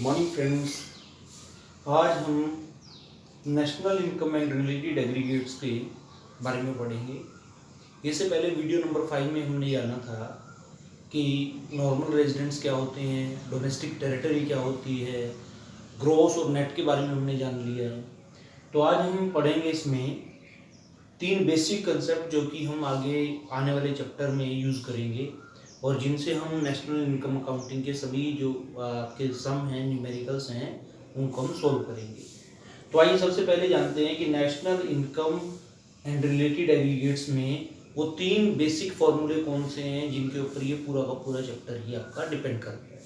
Morning friends, आज हम national income and related aggregates के बारे में पढ़ेंगे। इससे पहले वीडियो नंबर 5 में हमने जाना था कि नॉर्मल रेजिडेंट्स क्या होते हैं, डोमेस्टिक टेरिटरी क्या होती है, ग्रॉस और नेट के बारे में हमने जान लिया है। तो आज हम पढ़ेंगे इसमें 3 बेसिक कंसेप्ट जो कि हम आगे आने वाले चैप्टर में यूज़ करेंगे और जिनसे हम नेशनल इनकम अकाउंटिंग के सभी जो आपके सम हैं, न्यूमेरिकल्स हैं, उनको हम सॉल्व करेंगे। तो आइए सबसे पहले जानते हैं कि national income and related aggregates में वो 3 बेसिक फॉर्मूले कौन से हैं जिनके ऊपर ये पूरा का पूरा चैप्टर ही आपका डिपेंड करता है।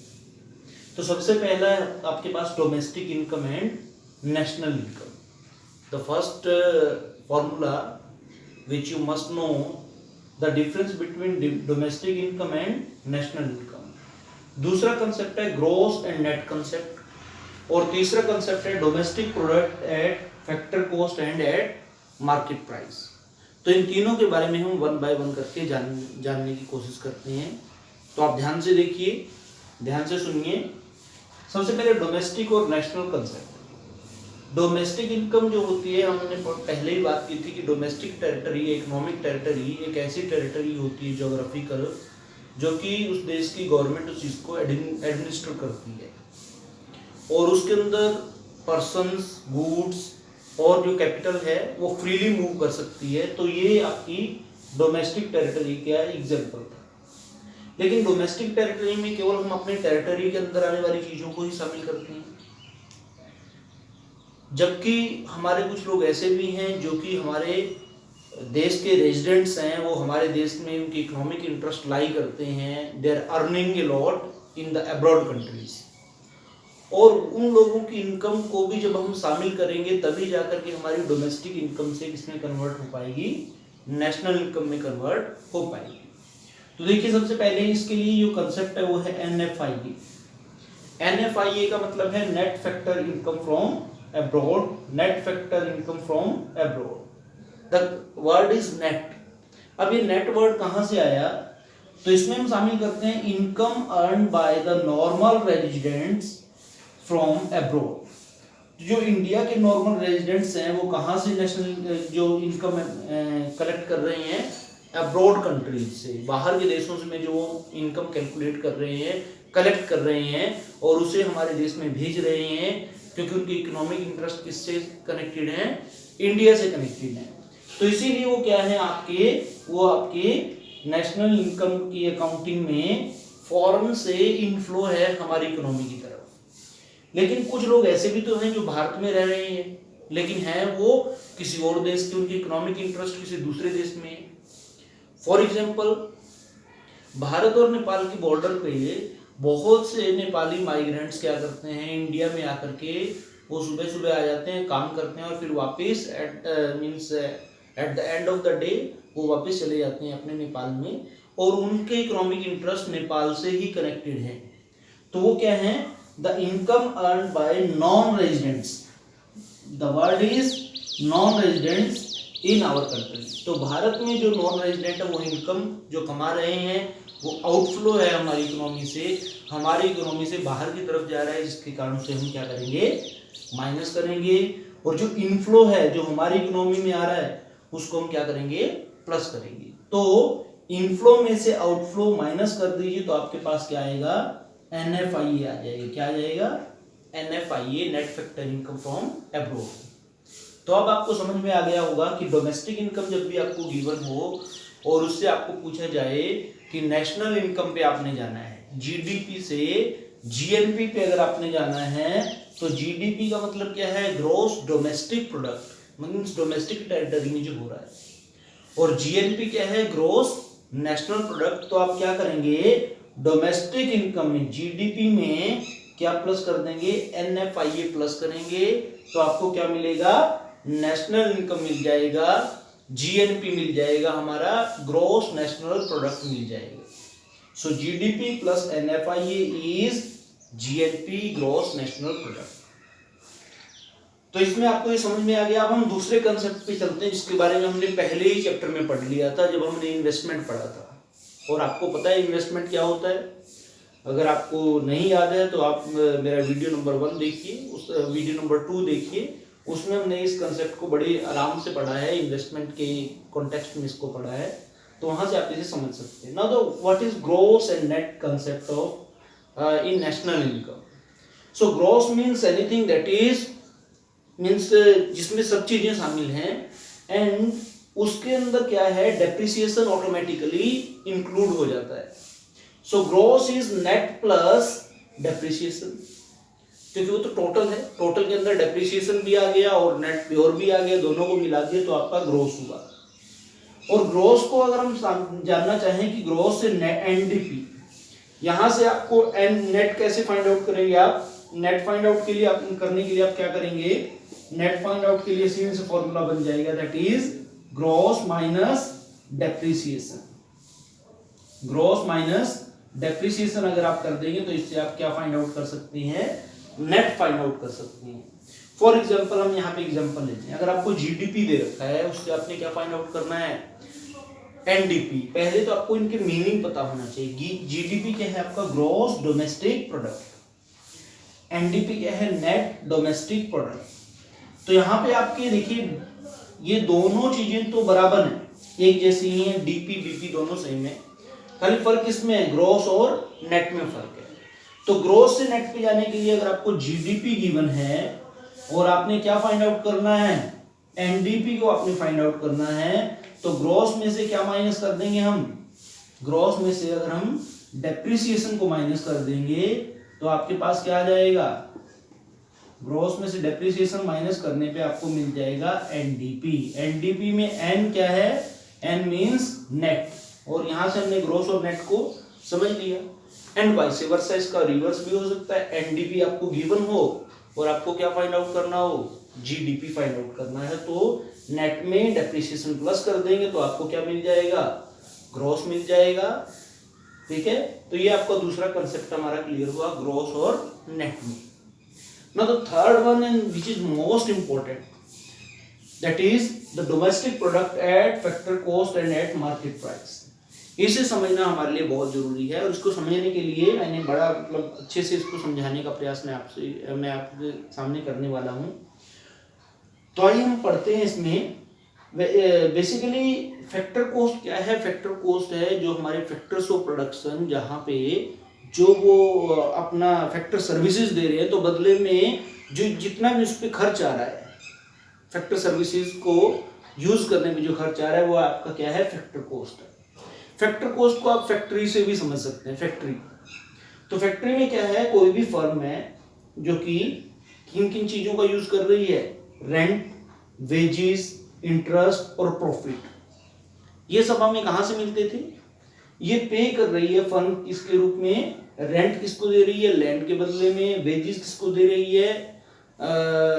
तो सबसे पहला आपके पास domestic income and national income. The first formula which you must know the difference between domestic income and national income। दूसरा कंसेप्ट है ग्रॉस एंड नेट कंसेप्ट और तीसरा कंसेप्ट है domestic product at factor cost and eight market price. तो इन तीनों के बारे में हम वन बाय वन करके जानने की कोशिश करते हैं। तो आप ध्यान से देखिए, ध्यान से सुनिए। सबसे पहले डोमेस्टिक और नेशनल कंसेप्ट। डोमेस्टिक इनकम जो होती है, हमने पहले ही बात की थी कि डोमेस्टिक टेरिटरी, इकोनॉमिक टेरिटरी एक ऐसी टेरिटरी होती है जोग्राफिकल, जो कि उस देश की गवर्नमेंट उस चीज़ को एडमिनिस्टर करती है और उसके अंदर पर्सन्स, गुड्स और जो कैपिटल है वो फ्रीली मूव कर सकती है। तो ये आपकी डोमेस्टिक टेरिटरी का एग्जाम्पल था। लेकिन डोमेस्टिक टेरिटरी में केवल हम अपने टेरिटरी के अंदर आने वाली चीज़ों को ही शामिल करते हैं, जबकि हमारे कुछ लोग ऐसे भी हैं जो कि हमारे देश के रेजिडेंट्स हैं, वो हमारे देश में उनकी इकोनॉमिक इंटरेस्ट लाई करते हैं, they are earning a lot in the abroad countries. और उन लोगों की इनकम को भी जब हम शामिल करेंगे तभी जाकर के हमारी डोमेस्टिक इनकम से किसमें कन्वर्ट हो पाएगी, नेशनल इनकम में कन्वर्ट हो पाएगी। तो देखिए, सबसे पहले इसके लिए जो कंसेप्ट है वो है NFIA। NFIA का मतलब है net factor income from abroad, net factor income from abroad। the word is net। अब ये नेट वर्ड कहां से आया, तो इसमें हम शामिल करते हैं income earn by the normal residents from abroad. जो इंडिया के नॉर्मल रेजिडेंट्स हैं वो कहां से नेशनल जो इनकम कलेक्ट कर रहे हैं, अब्रॉड कंट्रीज से, बाहर के देशों से में जो इनकम कैलकुलेट कर रहे हैं, कलेक्ट कर रहे हैं और उसे हमारे देश में भेज रहे हैं, क्योंकि उनकी इकोनॉमिक इंटरेस्ट किससे कनेक्टेड है, इंडिया से कनेक्टेड है। तो इसीलिए वो क्या है आपके नेशनल इनकम की अकाउंटिंग में फॉरेन से इनफ्लो है हमारी इकोनॉमी की तरफ। लेकिन कुछ लोग ऐसे भी तो हैं जो भारत में रह रहे हैं, लेकिन हैं वो किसी और देश के, उनकी इकोनॉमिक इंटरेस्ट किसी दूसरे देश में है। फॉर एग्जाम्पल, भारत और नेपाल की बॉर्डर पे बहुत से नेपाली माइग्रेंट्स क्या करते हैं, इंडिया में आकर के वो सुबह सुबह आ जाते हैं, काम करते हैं और फिर वापस at the end of the day वो वापस चले जाते हैं अपने नेपाल में, और उनके इकोनॉमिक इंटरेस्ट नेपाल से ही कनेक्टेड है। तो वो क्या है, the income earn by non residents. The word is non residents in our country. तो भारत में जो नॉन रेजिडेंट है वो इनकम जो कमा रहे हैं वो आउटफ्लो है हमारी इकोनॉमी से, हमारी इकोनॉमी से बाहर की तरफ जा रहा है, जिसके कारण से हम क्या करेंगे, माइनस करेंगे। और जो इनफ्लो है जो हमारी इकोनॉमी में आ रहा है उसको हम क्या करेंगे, प्लस करेंगे। तो इनफ्लो में से आउटफ्लो माइनस कर दीजिए तो आपके पास क्या आएगा, NFIA आ जाएगा। क्या आ जाएगा, NFIA, net factor income from abroad. तो अब आपको समझ में आ गया होगा कि डोमेस्टिक इनकम जब भी आपको गिवन हो और उससे आपको पूछा जाए कि नेशनल इनकम पे आपने जाना है, GDP से GNP पे अगर आपने जाना है, तो GDP का मतलब क्या है, gross domestic product, means domestic territory में जो हो रहा है, और GNP क्या है, ग्रॉस नेशनल प्रोडक्ट। तो आप क्या करेंगे, डोमेस्टिक इनकम में GDP में क्या प्लस कर देंगे, NFIA प्लस करेंगे, तो आपको क्या मिलेगा, नेशनल इनकम मिल जाएगा, GNP मिल जाएगा, हमारा ग्रॉस नेशनल प्रोडक्ट मिल जाएगा। सो GDP plus NFIA is GNP, gross national product. तो इसमें आपको ये समझ में आ गया। अब हम दूसरे कंसेप्ट पे चलते हैं जिसके बारे में हमने पहले ही चैप्टर में पढ़ लिया था जब हमने इन्वेस्टमेंट पढ़ा था। और आपको पता है इन्वेस्टमेंट क्या होता है, अगर आपको नहीं याद है तो आप मेरा वीडियो नंबर 1 देखिए, उस वीडियो नंबर 2 देखिए, उसमें हमने इस कंसेप्ट को बड़े आराम से पढ़ा है, इन्वेस्टमेंट के कॉन्टेक्स्ट में इसको पढ़ा है, तो वहां से आप इसे समझ सकते हैं। Now the what is gross and net concept of in national income. So gross means anything that is means जिसमें सब चीजें शामिल हैं, एंड उसके अंदर क्या है, डेप्रिसिएशन ऑटोमेटिकली इंक्लूड हो जाता है। So gross is net plus depreciation, क्योंकि वो तो टोटल है, टोटल के अंदर डेप्रिसिएशन भी आ गया और नेट प्योर भी आ गया, दोनों को मिला दिया तो आपका ग्रॉस हुआ। और ग्रॉस को अगर हम जानना चाहें कि ग्रॉस से नेट एनडीपी, यहां से आपको नेट कैसे फाइंड आउट करेंगे आप, नेट फाइंड आउट के लिए आप करने के लिए आप क्या करेंगे, नेट फाइंड आउट के लिए सीधे से फॉर्मूला बन जाएगा, that is gross minus depreciation. Gross minus depreciation अगर आप कर देंगे तो इससे आप क्या फाइंड आउट कर सकते हैं, नेट फाइंड आउट कर सकते हैं। फॉर एग्जांपल हम यहाँ पे एग्जांपल लेते हैं, अगर आपको जीडीपी दे रखा है, उससे आपने क्या फाइंड आउट करना है, एनडीपी। पहले तो आपको इनके मीनिंग पता होना चाहिए। जीडीपी क्या है आपका, ग्रॉस डोमेस्टिक प्रोडक्ट, एनडीपी क्या है, नेट डोमेस्टिक प्रोडक्ट। तो यहाँ पे आपके देखिए ये दोनों चीजें तो बराबर हैं, एक जैसी ही है, डीपी बीपी दोनों सेम है, खाली फर्क किसमें है, ग्रॉस और नेट में फर्क है। तो ग्रॉस से नेट पे जाने के लिए अगर आपको जीडीपी गिवन है और आपने क्या फाइंड आउट करना है, एनडीपी को आपने फाइंड आउट करना है, तो ग्रॉस में से क्या माइनस कर देंगे हम, ग्रॉस में से अगर हम डेप्रिसिएशन को माइनस कर देंगे तो आपके पास क्या आ जाएगा, ग्रॉस में से डेप्रिसिएशन माइनस करने पे आपको मिल जाएगा एनडीपी। एनडीपी में एन क्या है, एन मींस नेट, और यहां से हमने ग्रॉस और नेट को समझ लिया। एंड वाइस वर्सा, इसका रिवर्स भी हो सकता है, एनडीपी आपको गिवन हो और आपको क्या फाइंड आउट करना हो, जीडीपी फाइंड आउट करना है, तो नेट में डेप्रिसिएशन प्लस कर देंगे तो आपको क्या मिल जाएगा, ग्रॉस मिल जाएगा। ठीक है, तो ये आपका दूसरा कंसेप्ट हमारा क्लियर हुआ ग्रॉस और नेट में। Now the third one, and which is most important, that is the domestic product at factor cost and at market price। इसे समझना हमारे लिए बहुत जरूरी है, और इसको समझने के लिए मैंने बड़ा मतलब अच्छे से इसको समझाने का प्रयास मैं आपके सामने करने वाला हूँ। तो आइए हम पढ़ते हैं इसमें। बेसिकली फैक्टर कॉस्ट क्या है, फैक्टर कॉस्ट है जो हमारे फैक्टर्स ऑफ प्रोडक्शन, जहाँ पे जो वो अपना फैक्टर सर्विसेज दे रहे हैं, तो बदले में जो जितना भी उस पर खर्च आ रहा है, फैक्टर सर्विसेज को यूज करने में जो खर्च आ रहा है वो आपका क्या है, फैक्टर कॉस्ट है। फैक्टर कॉस्ट को आप फैक्ट्री से भी समझ सकते हैं। फैक्ट्री, तो फैक्ट्री में क्या है, कोई भी फर्म है जो कि किन किन चीजों का यूज कर रही है, रेंट, वेजेस, इंटरेस्ट और प्रॉफिट, ये सब हमें कहां से मिलते थे, ये पे कर रही है फर्म किसके रूप में, रेंट किसको दे रही है, लैंड के बदले में, वेजेस किसको दे रही है,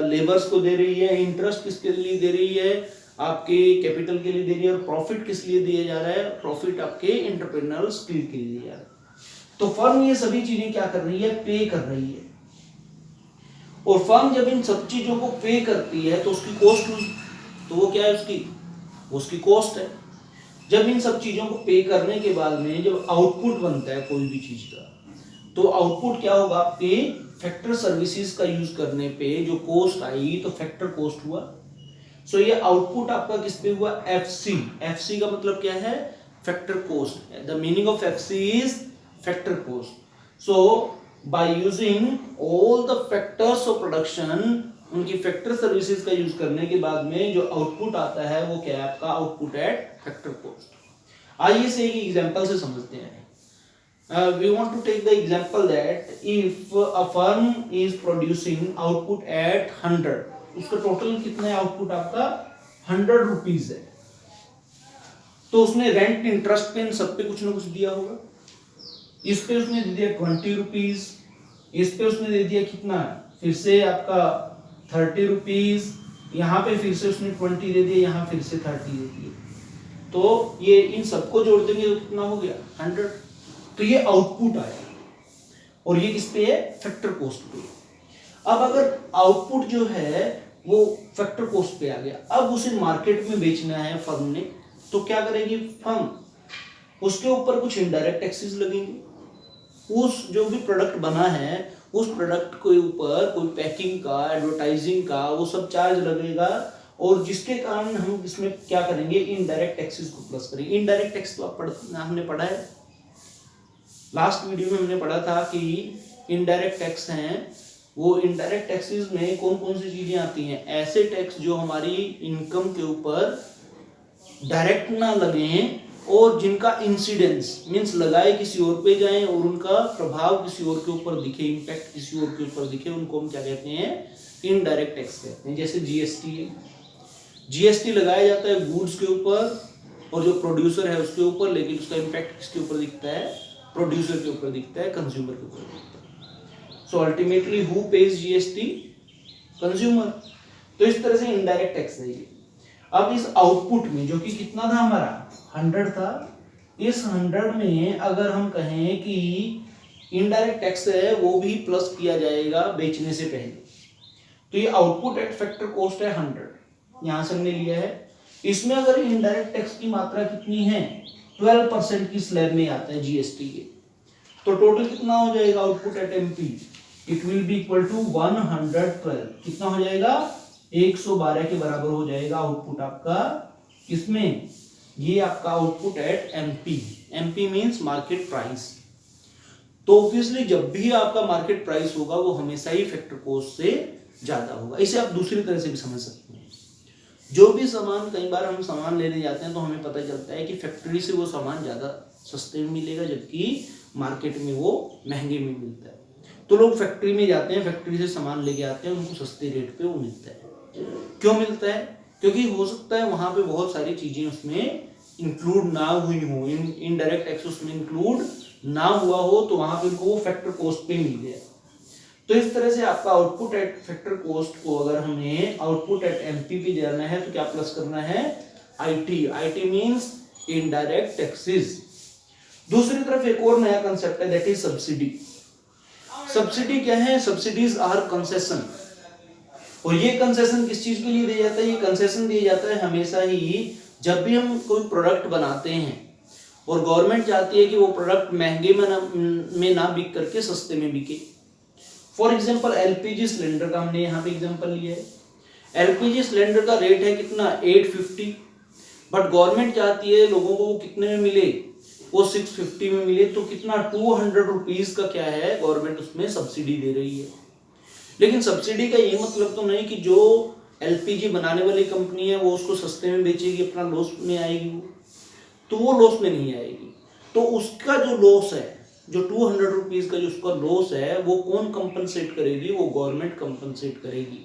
लेबर्स को दे रही है, इंटरेस्ट किसके लिए दे रही है, आपके कैपिटल के लिए दे रही है, और प्रॉफिट किस लिए दिया जा रहा है, प्रॉफिट आपके एंटरप्रेन्योरल स्किल के लिए दिया जा रहा है। तो फर्म ये सभी चीजें क्या कर रही है, पे कर रही है। और फर्म जब इन सब चीजों को पे करती है तो उसकी कॉस्ट हुई, तो वो क्या है, उसकी कॉस्ट है। जब इन सब चीजों को पे करने के बाद में जब आउटपुट बनता है कोई भी चीज का, तो आउटपुट क्या होगा, आपके फैक्टर सर्विसेज का यूज करने पे जो कॉस्ट आई तो फैक्टर कॉस्ट हुआ। सो ये आउटपुट आपका किस पे हुआ, एफसी। एफसी का मतलब क्या है, factor cost. The meaning of FC is factor cost. So by using all the factors of production, उनकी फैक्टर सर्विसेज का यूज करने के बाद में जो आउटपुट आता है वो क्या है, आपका आउटपुट एट फैक्टर कॉस्ट। आइए से एक एग्जांपल से समझते हैं। We want to take the example that if a firm is producing output at 100, उसका टोटल कितना है आउटपुट आपका 100 रुपीज है, तो उसने रेंट, इंटरेस्ट पे, सब पे कुछ ना कुछ दिया होगा। इस पे उसने दे दिया 20 रुपीज, इस पे उसने दे दिया कितना, फिर से आपका 30 रुपीज, यहाँ पे फिर से उसने 20 दे दिया, यहाँ फिर से 30 दे दिए, तो ये इन सबको जोड़ देंगे तो कितना हो गया 100। तो ये आउटपुट आया, और ये किस पे है, फैक्टर कॉस्ट पे। अब अगर आउटपुट जो है वो फैक्टर कॉस्ट पे आ गया, अब उसे मार्केट में बेचना है फर्म ने, तो क्या करेगी फर्म, उसके ऊपर कुछ इनडायरेक्ट टैक्सेस लगेंगे। उस जो भी प्रोडक्ट बना है उस प्रोडक्ट के ऊपर कोई पैकिंग का, एडवर्टाइजिंग का, वो सब चार्ज लगेगा, और जिसके कारण हम इसमें क्या करेंगे, इनडायरेक्ट टैक्सेस को प्लस करेंगे। इनडायरेक्ट टैक्स तो हमने पढ़ा है, लास्ट वीडियो में हमने पढ़ा था कि इनडायरेक्ट टैक्स हैं, वो इनडायरेक्ट टैक्सेस में कौन कौन सी चीजें आती हैं। ऐसे टैक्स जो हमारी इनकम के ऊपर डायरेक्ट ना लगे और जिनका इंसिडेंस मींस लगाए किसी और पे जाएं और उनका प्रभाव किसी और के ऊपर दिखे, इम्पैक्ट किसी और के ऊपर दिखे, उनको हम क्या कहते हैं, इनडायरेक्ट टैक्स कहते हैं। जैसे जीएसटी है, जीएसटी लगाया जाता है गुड्स के ऊपर और जो प्रोड्यूसर है उसके ऊपर, लेकिन उसका इम्पैक्ट किसके ऊपर दिखता है, प्रोड्यूसर के ऊपर दिखता है, कंज्यूमर के ऊपर दिखता है। So ultimately who page GST, consumer. तो इस तरह से इनडायरेक्ट टैक्स है ये। अब इस आउटपुट में जो कि कितना था हमारा 100 था, इस 100 में अगर हम कहें कि इनडायरेक्ट टैक्स है वो भी प्लस किया जाएगा बेचने से पहले, तो ये आउटपुट एट फैक्टर कॉस्ट है 100, यहां से हमने लिया है। इसमें अगर इनडायरेक्ट टैक्स की मात्रा कितनी है, 12% की स्लैब में आता है जीएसटी के, तो टोटल कितना हो जाएगा output at MP, it will be equal to 112। कितना हो जाएगा, 112 के बराबर हो जाएगा आउटपुट आपका किसमें, ये आपका output at MP. MP means market price. तो ऑब्वियसली जब भी आपका मार्केट प्राइस होगा वो हमेशा ही फैक्टर कॉस्ट से ज्यादा होगा। इसे आप दूसरी तरह से भी समझ सकते हैं, जो भी सामान, कई बार हम सामान लेने जाते हैं तो हमें पता चलता है कि फैक्ट्री से वो सामान ज्यादा सस्ते में मिलेगा जबकि मार्केट में वो महंगे में मिलता है। तो लोग फैक्ट्री में जाते हैं, फैक्ट्री से सामान लेके आते हैं, उनको सस्ते रेट पे वो मिलता है। क्यों मिलता है, क्योंकि हो सकता है वहां पे बहुत सारी चीजें उसमें इंक्लूड ना हुई हो, इनडायरेक्ट टैक्स उसमें इंक्लूड ना हुआ हो, तो वहां पे उनको वो फैक्टर कॉस्ट पे मिल गया। तो इस तरह से आपका आउटपुट एट फैक्टर कॉस्ट को अगर हमें आउटपुट एट एमपी पे जाना है तो क्या प्लस करना है, IT. IT means indirect taxes. दूसरी तरफ एक और नया कंसेप्ट है, दैट इज सब्सिडी। सब्सिडी क्या है, सब्सिडीज आर कंसेशन। और ये कंसेशन किस चीज के लिए दिया जाता है, ये कंसेशन दिया जाता है हमेशा ही जब भी हम कोई प्रोडक्ट बनाते हैं और गवर्नमेंट चाहती है कि वो प्रोडक्ट महंगे में ना बिक करके सस्ते में बिके। फॉर एग्जांपल एलपीजी सिलेंडर का हमने यहाँ पे एग्जांपल लिया है। एलपीजी सिलेंडर का रेट है कितना, 850, बट गवर्नमेंट चाहती है लोगों को वो कितने में मिले, वो 650 में मिले। तो कितना, 200 रुपीज का क्या है, गवर्नमेंट उसमें सब्सिडी दे रही है। लेकिन सब्सिडी का ये मतलब तो नहीं कि जो एलपीजी बनाने वाली कंपनी है वो उसको सस्ते में बेचेगी, अपना लॉस में आएगी वो, तो वो लॉस में नहीं आएगी। तो उसका जो लॉस है, जो 200 रुपीज का जो उसका लॉस है, वो कौन कंपनसेट करेगी, वो गवर्नमेंट कंपनसेट करेगी।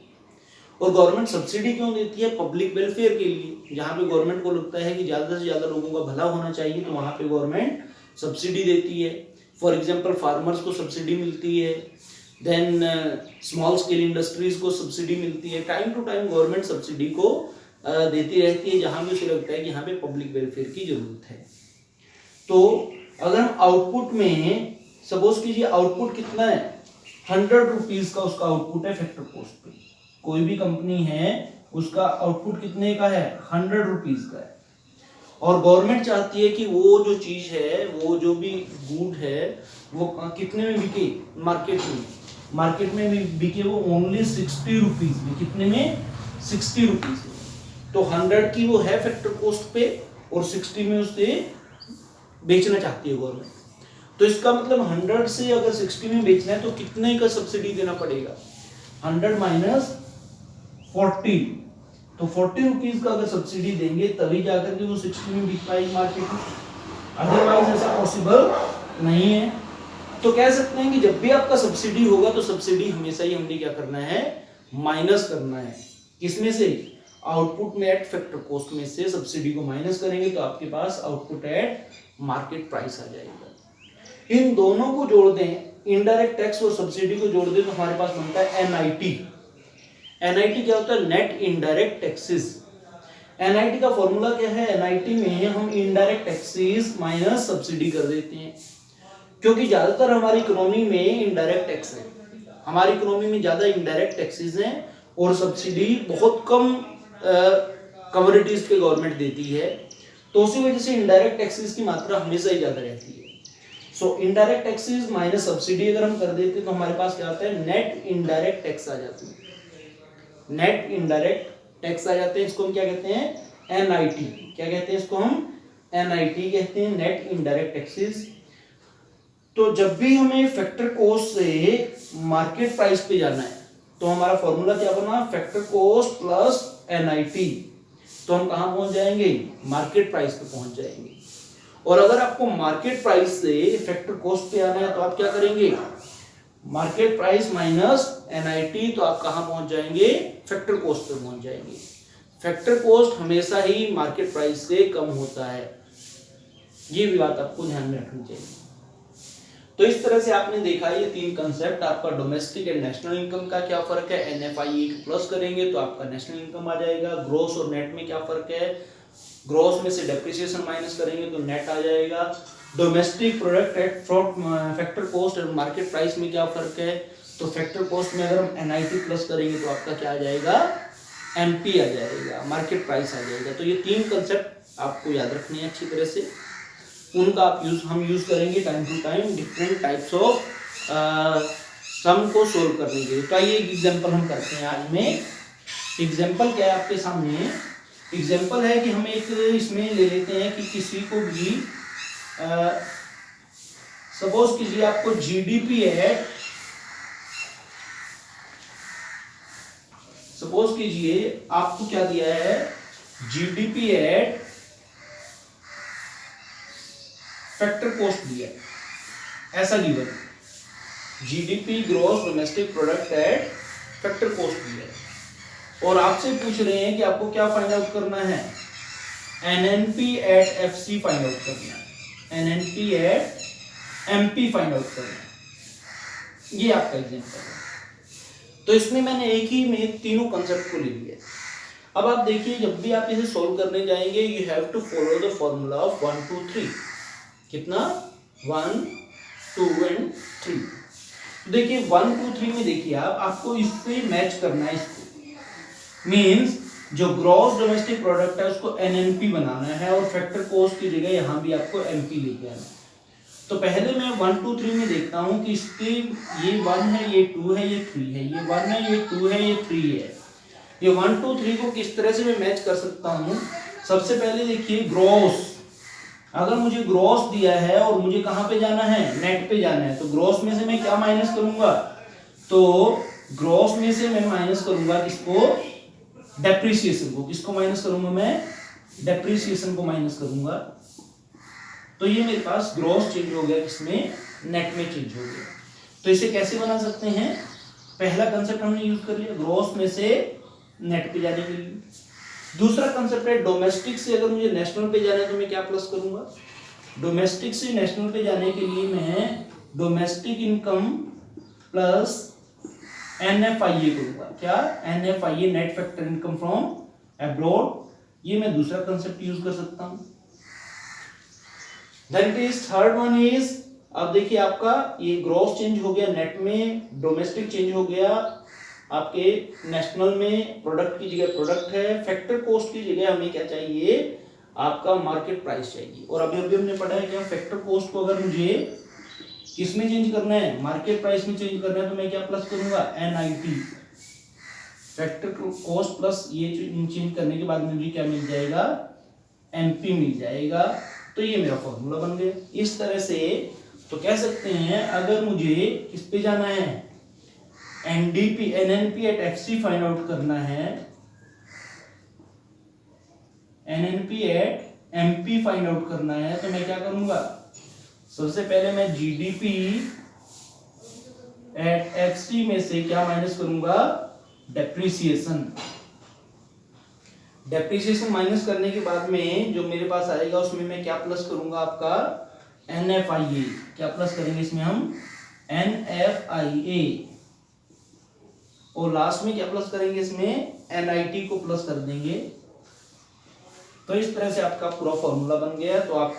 और गवर्नमेंट सब्सिडी क्यों देती है, पब्लिक वेलफेयर के लिए। जहां पे गवर्नमेंट को लगता है कि ज्यादा से ज्यादा लोगों का भला होना चाहिए तो वहां पे गवर्नमेंट सब्सिडी देती है। फॉर एग्जांपल फार्मर्स को सब्सिडी मिलती है, देन स्मॉल स्केल इंडस्ट्रीज को सब्सिडी मिलती है। Time to time government subsidy को देती रहती है जहां भी उसे लगता है कि यहाँ पे पब्लिक वेलफेयर की जरूरत है। तो अगर हम आउटपुट में सपोज कीजिए आउटपुट कितना है, 100 रुपीज का उसका आउटपुट है फैक्टर कॉस्ट पे। कोई भी कंपनी है उसका आउटपुट कितने का है, 100 रुपीज का है, और गवर्नमेंट चाहती है कि वो जो चीज है, वो जो भी गुड है वो कितने में बिके, मार्केट में भी बिके वो ओनली 60 रुपीज में। कितने में, 60 रुपीज। तो 100 की वो है फैक्टर कॉस्ट पे और 60 में उसे बेचना चाहती है गवर्नमेंट। तो इसका मतलब 100 से अगर 60 में बेचना है तो कितने का सब्सिडी देना पड़ेगा, 100 माइनस 40, तो 40 रुपीज का अगर सब्सिडी देंगे तभी जाकर के वो 60 में बिक पाएगी मार्केट में, अदरवाइज ऐसा पॉसिबल नहीं है। तो कह सकते हैं कि जब भी आपका सब्सिडी होगा तो सब्सिडी हमेशा ही हमने क्या करना है, माइनस करना है। किसमें से, आउटपुट में एट फैक्टर कॉस्ट में से सब्सिडी को माइनस करेंगे तो आपके पास आउटपुट एट मार्केट प्राइस आ जाएगा। इन दोनों को जोड़ दें, इनडायरेक्ट टैक्स और सब्सिडी को जोड़ दें तो हमारे पास बनता है एनआईटी। एनआईटी क्या होता है, नेट इनडायरेक्ट टैक्सेस। एनआईटी का फॉर्मूला क्या है, एनआईटी में हम इनडायरेक्ट टैक्सेस माइनस सब्सिडी कर देते हैं, क्योंकि ज्यादातर हमारी इकोनॉमी में इनडायरेक्ट टैक्स है। हमारी इकोनॉमी में ज्यादा इनडायरेक्ट टैक्सेस हैं और सब्सिडी बहुत कम कमोडिटीज पे गवर्नमेंट देती है, तो उसी वजह से इनडायरेक्ट टैक्सेस की मात्रा हमेशा ही ज्यादा रहती है। सो इनडायरेक्ट टैक्सेस माइनस सब्सिडी अगर हम कर देते तो हमारे पास क्या आता है, नेट इनडायरेक्ट टैक्स आ जाते हैं। नेट इनडायरेक्ट टैक्स आ जाते हैं, इसको हम क्या कहते हैं, एनआईटी। क्या कहते हैं इसको हम, एनआईटी कहते हैं, नेट इनडायरेक्ट टैक्सेस। तो जब भी हमें फैक्टर कॉस्ट से मार्केट प्राइस पे जाना है तो हमारा फॉर्मूला क्या बना, फैक्टर कॉस्ट प्लस एनआईटी। तो हम कहां पहुंच जाएंगे, मार्केट प्राइस पे पहुंच जाएंगे। और अगर आपको मार्केट प्राइस से फैक्टर कॉस्ट पे आना है तो आप क्या करेंगे, मार्केट प्राइस माइनस एनआईटी, तो आप कहां पहुंच जाएंगे, फैक्टर कॉस्ट पे पहुंच जाएंगे। फैक्टर कॉस्ट हमेशा ही मार्केट प्राइस से कम होता है, ये भी बात आपको ध्यान में रखनी चाहिए। तो इस तरह से आपने देखा ये तीन कंसेप्ट, आपका डोमेस्टिक एंड नेशनल इनकम का क्या फर्क है, एनएफआईए प्लस करेंगे तो आपका नेशनल इनकम आ जाएगा। ग्रॉस और नेट में क्या फर्क है, ग्रॉस में से डेप्रिसिएशन माइनस करेंगे तो नेट आ जाएगा। Domestic product at factor cost और मार्केट प्राइस में क्या फर्क है, तो फैक्टर कॉस्ट में अगर हम एनआईटी प्लस करेंगे तो आपका क्या आ जाएगा, एमपी आ जाएगा, मार्केट प्राइस आ जाएगा। तो ये तीन कंसेप्ट आपको याद रखने हैं अच्छी तरह से, उनका हम यूज करेंगे time to time different types of sum को सोल्व करने के लिए। तो आइए एक एग्जांपल हम करते हैं आज में। एग्जांपल क्या है आपके सामने, एग्जांपल है कि हम एक इसमें ले लेते हैं कि किसी को भी सपोज कीजिए आपको जीडीपी है, सपोज कीजिए आपको क्या दिया है, जीडीपी एट फैक्टर कॉस्ट दिया है, ऐसा गिवन है, GDP gross domestic product at factor cost दिया है। और आपसे पूछ रहे हैं कि आपको क्या फाइंड आउट करना है, NNP at FC find out करना है, NNP at MP find out करना है। ये आपका एग्जांपल है। तो इसमें मैंने एक ही में तीनों कंसेप्ट को ले लिया। अब आप देखिए जब भी आप इसे सॉल्व करने जाएंगे you have to follow the formula of 1 2 3। कितना, 1 2 एंड 3। देखिए 1 2 3 में देखिए आपको इससे मैच करना है, इसको मींस जो ग्रॉस डोमेस्टिक प्रोडक्ट है उसको एनएनपी बनाना है और फैक्टर कॉस्ट की जगह यहां भी आपको एमपी लेके आना है। तो पहले मैं 1 2 3 में देखता हूं कि इसके ये 1 है, ये 2 है, ये 3 है, ये 1 है, ये 2 है, ये 3 है। ये 1 2 3 को किस तरह से मैं मैच कर सकता हूं, सबसे पहले देखिए ग्रॉस, अगर मुझे ग्रॉस दिया है और मुझे कहां पे जाना है, नेट पे जाना है, तो ग्रॉस में से मैं क्या माइनस करूंगा, तो ग्रॉस में से मैं माइनस करूंगा किसको, डेप्रिसिएशन को। किसको माइनस करूंगा मैं, डेप्रिसिएशन को माइनस करूंगा। तो ये मेरे पास ग्रॉस चेंज हो गया, किसमें, नेट में चेंज हो गया। तो इसे कैसे बना सकते हैं, पहला कंसेप्ट हमने यूज कर लिया ग्रॉस में से नेट पे जाने के लिए। दूसरा कंसेप्ट है डोमेस्टिक से अगर मुझे नेशनल पे जाना है तो मैं क्या प्लस करूंगा, डोमेस्टिक से नेशनल पे जाने के लिए मैं डोमेस्टिक इनकम प्लस एनएफआईए करूंगा। क्या, NFIA, net factor income from abroad. ये मैं दूसरा कंसेप्ट यूज कर सकता हूं। Then it is third one is, अब देखिए आपका ये ग्रॉस चेंज हो गया, नेट में डोमेस्टिक चेंज हो गया, आपके नेशनल में प्रोडक्ट की जगह प्रोडक्ट है, फैक्टर कॉस्ट की जगह हमें क्या चाहिए, आपका मार्केट प्राइस चाहिए। और अभी हमने पढ़ा है क्या, फैक्टर कॉस्ट को अगर मुझे किसमें चेंज करना है, मार्केट प्राइस में चेंज करना है, तो मैं क्या प्लस करूंगा, एनआईटी, फैक्टर कॉस्ट प्लस ये चेंज करने के बाद मुझे क्या मिल जाएगा, एमपी मिल जाएगा। तो ये मेरा फॉर्मूला बन गया। इस तरह से तो कह सकते हैं अगर मुझे किस पे जाना है, NDP NNP at FC find out करना है, NNP at MP find out करना है, तो मैं क्या करूंगा, सबसे पहले मैं जीडीपी एट एफसी में से क्या माइनस करूंगा, डेप्रिसिएशन। डेप्रिसिएशन माइनस करने के बाद में जो मेरे पास आएगा उसमें मैं क्या प्लस करूंगा, आपका एनएफआईए। क्या प्लस करेंगे इसमें हम, एनएफआईए। और लास्ट में क्या प्लस करेंगे इसमें, एनआईटी को प्लस कर देंगे। तो इस तरह से आपका पूरा फॉर्मूला बन गया। तो आप